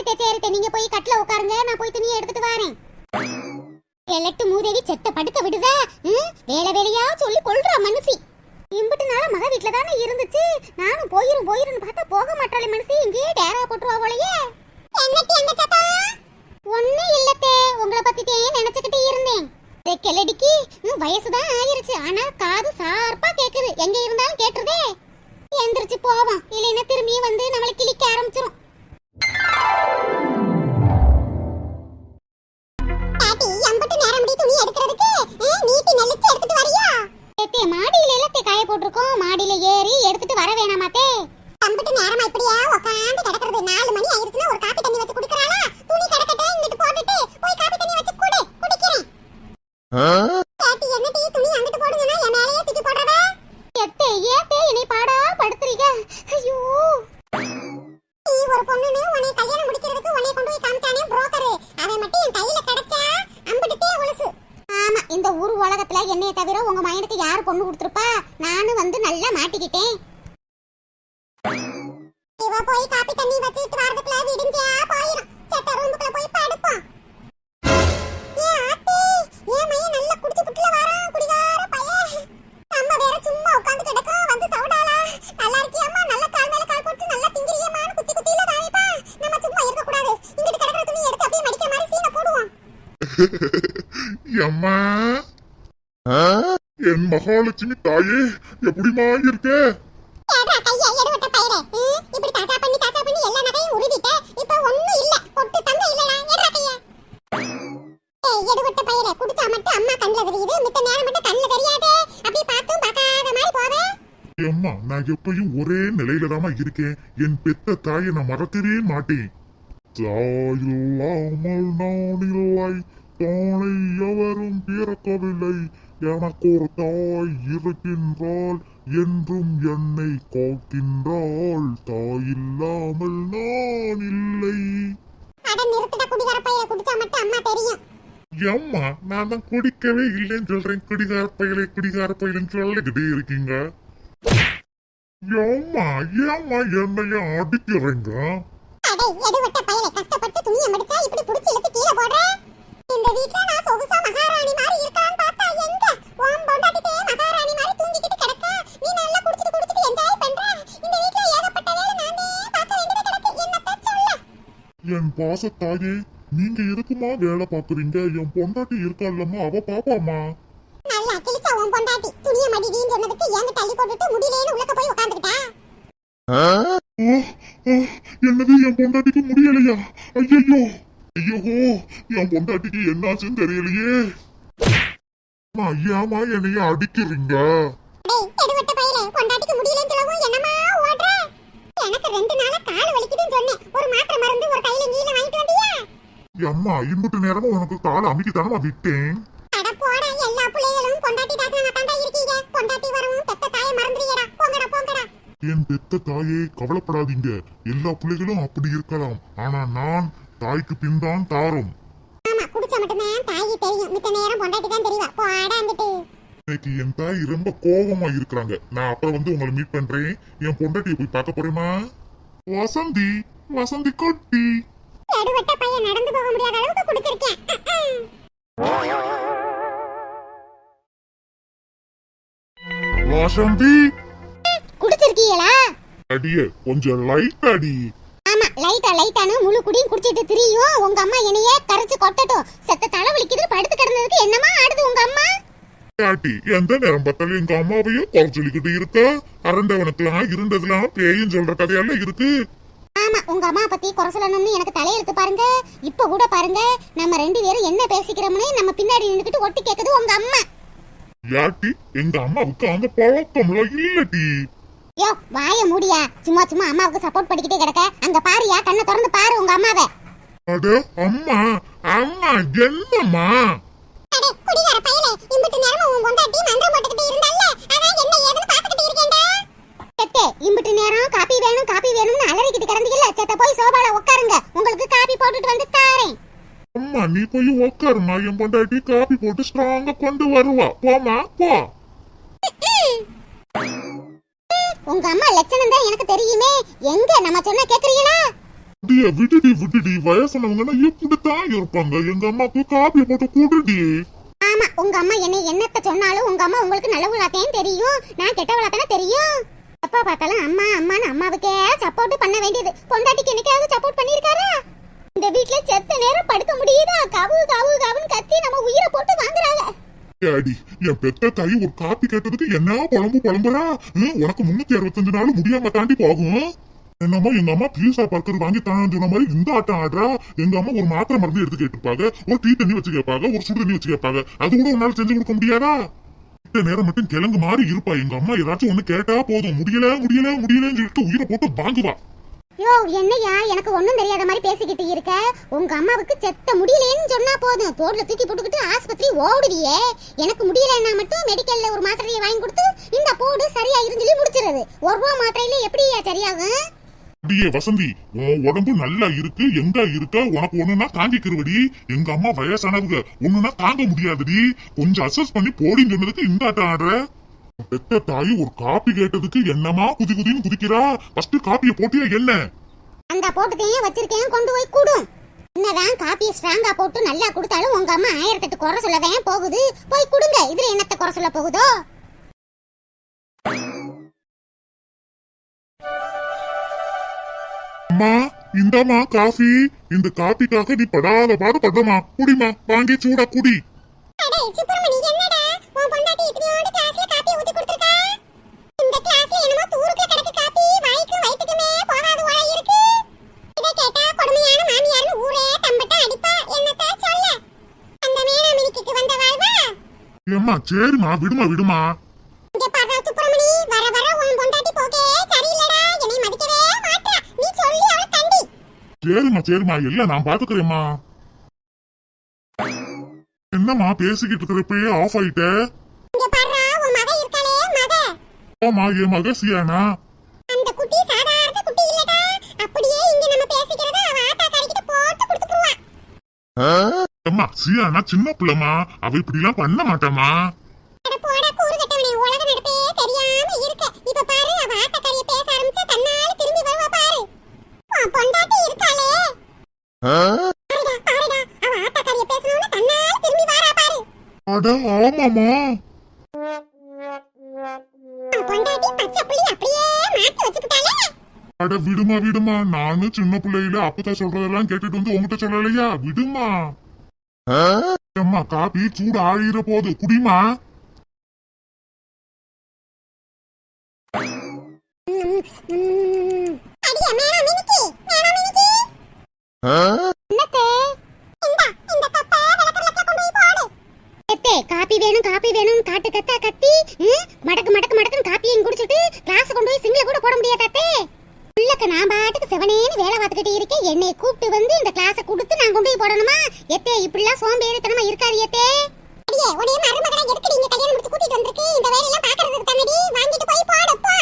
சரித்தே நீங்க போய் கட்டில உட்காருங்க, நான் போய் துணியை எடுத்துட்டு வரேன். எலட்டு மூதேவி செத்த படுக்க விடுதா? வேலை வேலையா சொல்லி கொள்ற மனுஷி. இம்புட்டு நாள மக வீட்ல தானே இருந்துச்சு, நானும் போயிரும் பார்த்தா போக மாட்டாளே மனுஷி, இங்கேயே டேரா போட்டுவா போலயே. என்னட்டி எங்க சத்தா? ஒண்ணு இல்லத்தே, உங்களை பத்திட்டே நினைச்சுக்கிட்டே இருந்தேன். கெல்லடிக்கு வயசுதான் ஆயிருச்சு, ஆனா காது சார்பா கேக்குது, எங்க இருந்தாலும் கேட்டுறதே. எந்திரிச்சு போவோம், இல்லைன்னா திரும்பி வந்து நம்மளை கிளிக்க ஆரம்பிச்சிரும். மாடியில எல்லாத்தே காய போட்டிருக்கோம், மாடியில ஏறி எடுத்துட்டு வர வேணாமாத்தே? அம்பட்டு நேரமா இப்படியா உட்காந்து கிடக்குறது? 4 மணி ஆயிருச்சுன்னா ஒரு காப்பி தண்ணி வச்சு குடிக்கறாளா? துணி கடக்கட்டே இங்கிட்டு போட்டுட்டு போய் காப்பி தண்ணி வச்சு குடிக்கிறேன். பாட்டி என்னடி துணி அங்கிட்டு போடுங்கனா என் மேலயே தூக்கி போடுறவ? ஏத்தே என்னை பாடா படுத்துறீங்க. ஐயோ, நீ ஒரு பொண்ணுன்னு உன்னை கல்யாணம் முடிக்கிறதுக்கு உன்னை கொண்டு போய் காமிச்சானே புரோக்கர், அவன் மட்டும் என் கையில கிடைச்சா அம்பட்டுட்டே ஒழுசு. ஆமா, இந்த ஊர் உலகத்துல என்னைய தவிர உங்க மயனுக்கு யாரு பொண்ணு கொடுத்துருப்பா? நானும் வந்து நல்லா மாட்டிக்கிட்டேன். இவ போய் காப்பி தண்ணி வச்சிட்டு வரதுக்குள்ள விடிஞ்சா போயிரும். செத்த ரூமுக்குள்ள போய் படுப்போம். ஏ ஆத்தி, ஏன் மயன் நல்லா குடிச்சு புட்டுல வரான் குடிகார பையன். நம்ம வேற சும்மா உட்கார்ந்து கிடக்கோம், வந்து சவுடாலா. நல்லா இருக்கியம்மா, நல்லா கால் மேல கால் போட்டு நல்லா திங்கிறியம்மான்னு குத்தில தாவிப்பா. நம்ம சும்மா இருக்க கூடாது, இங்கிட்டு கிடக்குற துணி எடுத்து அப்படியே மடிக்கிற மாதிரி சீனை போடுவோம். அம்மா, என் மகாலட்சுமி தாயே, எப்படிமா இருக்க? அம்மா, நான் எப்பயும் ஒரே நிலையில தாமா இருக்கேன். என் பெத்த தாயை நான் மறக்கவே மாட்டேன். தாயில்லாமல் நான் இல்லை, தானை எவரும் பிறக்கவில்லை, எனக்கு ஒரு தாய் இருக்கின்றாள், என்றும் என்னை காக்கின்றாள், தாயில்லாமல் நான் இல்லை. அம்மா, நான் தான் குடிக்கவே இல்லைன்னு சொல்றேன், குடிகார பையலைன்னு சொல்லிக்கிட்டே இருக்கீங்க. ஏம்மா என்னைய அடிக்கிறீங்க? கஷ்டப்பட்டு துணியை மடிச்சா இப்படி புடிச்சு இழுத்து கீழே போடுற. இந்த வீட்ல நான் சொகுசா மகாராணி மாதிரி இருக்கான்னு பார்த்தா எங்க உன் பொண்டாட்டிட்டே மகாராணி மாதிரி தூங்கிக்கிட்டு கிடக்க. நீ நல்லா குடிச்சிட்டு என்ஜாய் பண்ற. இந்த வீட்ல ஏகப்பட்ட வேலை நானே பார்க்க வேண்டியது கிடக்கு. என்னத்த சொல்ல? என் பாசத்தாயே, நீங்க எதுக்குமா வேலை பாக்குறீங்க? என் பொண்டாட்டி இருக்கால்லம்மா, அவ பாப்பாமா. நல்லா கிழிச்சா உன் பொண்டாட்டி. துணியை மடிடின்னு சொன்னதுக்கு ஏங்க தள்ளி போட்டுட்டு முடியலேன்னு உள்ளக்க போய் உட்கார்ந்துட்டா. என்னது, என் பொண்டாட்டிக்கு முடியலையா? ஐயோ, என் பொண்டாட்டிக்கு என்னாச்சுன்னு தெரியலையே. ஐயாமா என்னைய அடிக்கிறீங்க? பொண்டாட்டிக்கு முடியலன்னு சொல்லவும் என்னமா ஓடுற? எனக்கு 2 நாளா கால் வலிக்குதுன்னு சொன்னேன், ஒரு மாத்திரை மருந்து ஒரு கையில நீல வாங்கிட்டு வந்தியா? அம்மா, இம்புட்டு நேரமா உனக்கு கால் அமைக்கித்தானமா விட்டேன். அட போடா, எல்லா பிள்ளைகளும் பொண்டாட்டி தாசனா தாண்டா இருக்கீங்க. பொண்டாட்டி வரவும் பெத்த தாயை மறந்துறியடா. போங்கடா. என் பெத்த தாயே, கவலைப்படாதீங்க, எல்லா பிள்ளைகளும் அப்படி இருக்கலாம், ஆனா நான் தாய்க்கு பின்தான் தாரும். ஆமா, குடிச்ச மட்டும்தான் தாயி தெரியும், மித்த நேரம் பொண்டாட்டி தான் தெரியவா. போடா அங்கிட்டு. இன்னைக்கு என் தாய் ரொம்ப கோபமா இருக்கிறாங்க. நான் அப்புறம் வந்து உங்களை மீட் பண்றேன். என் பொண்டாட்டியை போய் பார்க்க போறேமா. வசந்தி கொட்டி எடுவட்ட பையன் நடந்து போக முடியாத அளவுக்கு குடிச்சிருக்கேன். வசந்தி, குடிச்சிருக்கீங்களா? அடியே கொஞ்சம் லைட் அடி. ஆமா, லைட்டானு முழு குடியும் குடிச்சிட்டு திரியும். உங்க அம்மா என்னைய கரைச்சு கொட்டட்டும். செத்த தலை வலிக்குது படுத்து கிடந்ததுக்கு என்னமா ஆடுது உங்க அம்மா? ஆட்டி, எந்த நேரம் பார்த்தாலும் எங்க அம்மாவையும் குறை சொல்லிக்கிட்டு இருக்க. அரண்டவனுக்குலாம் இருந்ததுலாம் பேயும் சொல்ற கதையெல்லாம் இருக்கு. ஆமா, உங்க அம்மா பத்தி குறை சொல்லணும்னு எனக்கு தலையெழுத்து பாருங்க. இப்ப கூட பாருங்க, நம்ம 2 பேரும் என்ன பேசிக்கிறோம்னு நம்ம பின்னாடி நின்னுக்கிட்டு ஒட்டி கேக்குது உங்க அம்மா. யாட்டி, எங்க அம்மாவுக்கு அந்த பழக்கம்லாம் இல்லடி. யோ, வாய மூடியா. சும்மா அம்மாவுக்கு சப்போர்ட் பண்ணிக்கிட்டே கிடக்க. அங்க பாருயா, கண்ணை திறந்து பாரு உங்க அம்மாவை. அட அம்மா என்னம்மா? அட குடிகார பையலே, இம்புட்டு நேரமா உன் பொண்டாட்டி மந்திரம் போட்டுக்கிட்டு இருந்தால்ல, அதான் என்ன ஏதுன்னு பாத்துக்கிட்டு இருக்கேன்டா. செத்தே, இம்புட்டு நேரம் காபி வேணும்னு அலறிக்கிட்டு கிடந்தீங்கல்ல, செத்த போய் சோபால உட்காருங்க, உங்களுக்கு காபி போட்டுட்டு வந்து தாரேன். அம்மா, நீ போய் உட்காருமா, என் பொண்டாட்டி காபி போட்டு ஸ்ட்ராங்கா கொண்டு வருவா. போமா போ. உங்க அம்மா லட்சணம் தான் எனக்கு தெரியுமே. எங்க நம்ம சொன்ன கேக்குறீங்களா? அடியே விடுடி விடுடி, வயசானவங்கன்னா எப்படித்தான் இருப்பாங்க. எங்க அம்மாக்கு காப்பியை போட்டு கூடுடி. ஆமா, உங்க அம்மா என்னை என்னத்த சொன்னாலும் உங்க அம்மா உங்களுக்கு நல்லவளாத்தையும் தெரியும், நான் கெட்டவளாத்தானே தெரியும். எப்ப பார்த்தாலும் அம்மா அம்மான்னு அம்மாவுக்கே சப்போர்ட் பண்ண வேண்டியது. பொண்டாட்டிக்கு என்னைக்காவது சப்போர்ட் பண்ணிருக்காரா? இந்த வீட்ல செத்த நேரம் படுக்க முடியுதா? கவு கவு கவுன்னு கத்தி நம்ம உயிரை போட்டு வாங்குறாங்க. அடி, என் பெத்த தாய் ஒரு காப்பி கேட்டதுக்கு என்ன புலம்புறா? உனக்கு 365 நாள் முடியாம தாண்டி போகும். என்னமோ எங்க அம்மா பீஸா பர்கர் வாங்கி தான் சொன்ன மாதிரி இந்த ஆட்டம் ஆடுறா. எங்க அம்மா ஒரு மாத்திரை மருந்து எடுத்து கேட்டுப்பாங்க, ஒரு டீ தண்ணி வச்சு கேட்பாங்க, ஒரு சுடு தண்ணி வச்சு கேட்பாங்க. அது கூட உன்னால செஞ்சு கொடுக்க முடியாதா? நேரம் மட்டும் கிழங்கு மாதிரி இருப்பா. எங்க அம்மா ஏதாச்சும் ஒண்ணு கேட்டா போதும், முடியல முடியல முடியலன்னு சொல்லிட்டு உயிரை போட்டு வாங்குவா. யோ என்னையா எனக்கு ஒண்ணும் தெரியாத மாதிரி பேசிக்கிட்டு இருக்க? உங்க அம்மாவுக்கு செத்த முடியலன்னு சொன்னா போதும், தோல்ல தூக்கி போட்டுக்கிட்டு ஆஸ்பத்திரி ஓடுவியே. எனக்கு முடியலன்னா மட்டும் மெடிக்கல்ல ஒரு மாத்திரையை வாங்கி கொடுத்து இந்த போடு சரியா சொல்லி முடிச்சிருது. 1 ரூபா மாத்திரையில எப்படியா சரியாகும்? அடியே வசந்தி, உன் உடம்பு நல்லா இருக்கு, எங்க இருக்க? உனக்கு ஒண்ணுன்னா தாங்கிக்கிறவடி. எங்க அம்மா வயசானவங்க, ஒண்ணுன்னா தாங்க முடியாதுடி. கொஞ்சம் அசஸ் பண்ணி போடின்னு சொன்னதுக்கு இந்த ஆட்டம் ஆடுற. பெத்த தாய் ஒரு காப்பி கேட்டதுக்கு என்னமா குதி குதின்னு குதிக்கிறா? ஃபர்ஸ்ட் காப்பியை போட்டியா என்ன? அந்த போட்டுக்கையும் வச்சிருக்கேன், கொண்டு போய் கூடும். என்னதான் காப்பியை ஸ்ட்ராங்கா போட்டு நல்லா கொடுத்தாலும் உங்க அம்மா 1008 குறை சொல்லதான் போகுது. போய் கொடுங்க, இதுல என்னத்த குறை சொல்ல போகுதோ? அம்மா இந்தாமா காஃபி. இந்த காப்பிக்காக நீ படாத பாடு படுமா. குடிமா, வாங்கி சூடா குடி. அடே சுப்பிரமணி, என்னடா உன் பொண்டாட்டி இத்தனையோட கிளாஸ்ல காப்பி ஊத்தி கொடுத்திருக்கா? இந்த கிளாஸ்ல என்னமோ தூருக்குல கிடக்கு காப்பி, வாய்க்கு வயித்துக்குமே போகாத போல இருக்கு. இத கேட்டா கொடுமையான மாமியார்னு ஊரே தம்பட்ட அடிப்பா. என்னத்த சொல்ல? அந்த மேனாமினிக்கு வந்த வாழ்வா? ஏம்மா சரிம்மா, விடுமா விடுமா. இங்க பாரு சுப்பிரமணி, வர வர உன் பொண்டாட்டி போகே சரியில்லடா. என்னை மதிக்கவே மாட்டா. நீ சொல்லி அவளை தண்டி. சரிம்மா சரிம்மா, எல்லாம் நான் பாத்துக்கிறேம்மா. என்னம்மா பேசிக்கிட்டு இருக்கிறப்பயே ஆஃப் ஆயிட்ட? இங்க பாரு, உன் மக இருக்காளே மக. ஆமா, என் மக சியானா. அந்த குட்டி சாதாரண குட்டி இல்லடா. அப்படியே இங்க நம்ம பேசிக்கிறத அவ ஆத்தா காரிக்கிட்ட போட்டு கொடுத்துக்குவா. அம்மா சியானா சின்ன பிள்ளைமா, அவ இப்படி எல்லாம் பண்ண மாட்டாமா. அட போடா கூறு கட்டவனே, உலக நடப்பே தெரியாம இருக்க. இப்ப பாரு, அவ ஆத்தா காரிய பேச ஆரம்பிச்சா தன்னால திரும்பி வருவா பாரு. உன் பொண்டாட்டி இருக்காளே. பாருடா பாருடா, அவ ஆத்தா காரிய பேசணும்னு தன்னால திரும்பி வரா பாரு. அட ஆமாமா. உன் பொண்டாட்டி பச்சை புள்ளி அப்படியே மாத்தி வச்சுக்கிட்டாளே. அட விடுமா விடுமா, நானும் சின்ன பிள்ளையில அப்பதான் சொல்றதெல்லாம் கேட்டுட்டு வந்து உங்ககிட்ட சொல்லலையா? விடுமா. அம்மா காப்பி சூடு ஆழிற போது, குடிமா. அடியே மேனாமினிக்கு, மேனாமினிக்கு. என்னத்தே? இந்த கப்பை விளக்கறதுல கொண்டு போய் போடு. எத்தே காப்பி வேணும் காப்பி வேணும் காட்டு கத்தா கத்தி மடக்கு மடக்கு மடக்குன்னு காப்பியையும் குடிச்சிட்டு கிளாஸ் கொண்டு போய் சிங்கில கூட போட முடியாதாத்தே. உள்ளக்க நான் பாட்டுக்கு செவனேன்னு வேலை பார்த்துக்கிட்டு இருக்கேன். என்னை கூப்பிட்டு வந்து இந்த கிளாஸை கொடுத்து நான் கொண்டு போய் போடணுமா? எத்தே இப்படிலாம் சோம்பேறித்தனமா இருக்காது எத்தே. அடியே உடைய மருமகளா எதுக்கு நீங்க கல்யாணம் முடிச்சு கூட்டிட்டு வந்திருக்கு? இந்த வேலையெல்லாம் பாக்குறதுக்கு தானடி. வாங்கிட்டு போய் போடு போ.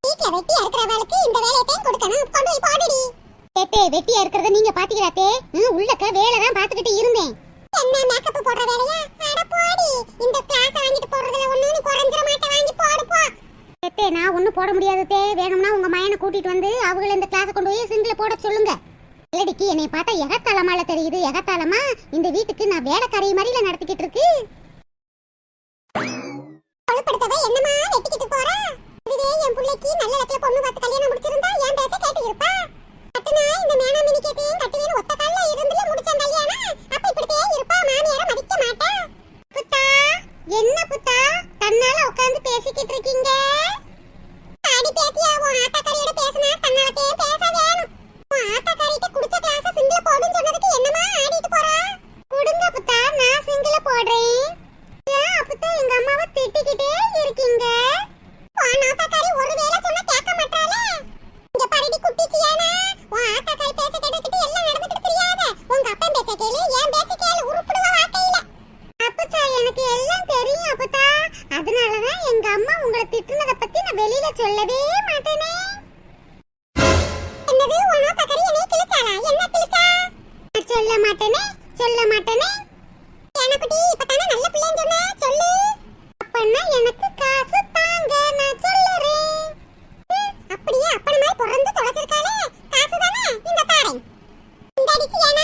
வீட்ல வெட்டியா இருக்கிறவளுக்கு இந்த வேலையையும் கொடுக்கணும், கொண்டு போய் போடுடி. எத்தே வெட்டியா இருக்கிறத நீங்க பாத்தீங்களாத்தே? உள்ளக்க வேலை தான் பாத்துக்கிட்டு இருந்தேன். என்ன மேக்கப் போடுற வேலையா? அட போடி. இந்த கிளாஸ் வாங்கிட்டு போறதுல ஒண்ணு நீ குறஞ்சற மாட்ட, வாங்கி போடு போ. எத்தே நான் ஒண்ணு போட முடியாது தே. வேணும்னா உங்க மயனை கூட்டிட்டு வந்து அவங்கள இந்த கிளாஸ் கொண்டு போய் சிங்கில போட சொல்லுங்க. இல்லடிக்கு என்னை பார்த்தா எகத்தாளமால தெரியுது. எகத்தாளமா இந்த வீட்டுக்கு நான் வேலைக்காரி மாதிரில நடத்திக்கிட்டு இருக்கு. கொழுப்படுத்தவ என்னமா வெட்டிக்கிட்டு போறா? இதுவே என் புள்ளைக்கு நல்ல இடத்துல பொண்ணு பார்த்து கல்யாணம் முடிச்சிருந்தா என் பேச்ச கேட்டு இருப்பா. கட்டுனா இந்த மேனாமினிக்கேத்தையும் கட்டுவேன்னு ஒத்த கால்ல இருந்துல முடிச்ச கல்யாணம். அப்ப இப்படித்தே இருப்பா, மாமியார மதிக்க மாட்டா. புத்தா என்ன புத்தா தன்னால உட்கார்ந்து பேசிக்கிட்டு இருக்கீங்க? அடி பேத்தியா, உன் ஆத்தாக்காரியோட பேசினா தன்னாலக்கே பேச வேணும். உன் ஆத்தாக்காரிட்ட குடிச்ச கிளாஸ சிங்கில போடுன்னு சொன்னதுக்கு என்னமா ஆடிட்டு போறா? குடுங்க புத்தா, நான் சிங்கில போடுறேன். ஏன் அப்பத்தா எங்க அம்மாவை திட்டிக்கிட்டே இருக்கீங்க? உன் ஆத்தாக்காரி ஒரு வேளை சொன்னா கேட்க மாட்டாளே. இங்க பரடி குட்டிச்சியானா, உன் ஆத்தாக்காரி பேச கேட்டுக்கிட்டு எல்லாம் நடந்துக்கிட்டு தெரியாத. உங்க அப்பன் பேச்ச கேளு, என் பேச்ச கேளு, உருப்புடுவ வாக்கையில. அப்பத்தா எனக்கு எல்லாம் தெரியும் அப்பத்தா. அதனாலதான் எங்க அம்மா உங்களை திட்டுனத பத்தி நான் வெளியில சொல்லவே மாட்டேனே. என்னது உன் ஆத்தாக்காரி என்னை கிழிச்சாளா? என்ன கிழிச்சா? நான் சொல்ல மாட்டேனே, சொல்ல மாட்டேனே. எனக்குட்டி இப்பதானே நல்ல பிள்ளைன்னு சொன்னா சொல்லு. அப்பன்னா எனக்கு காசு தாங்க, நான் சொல்லுறேன். அப்படியே அப்பனமாய் பிறந்து தொலைச்சிருக்காளே, காசு தானே இந்த தாரேன். இந்த அடிச்சு ஏன்னா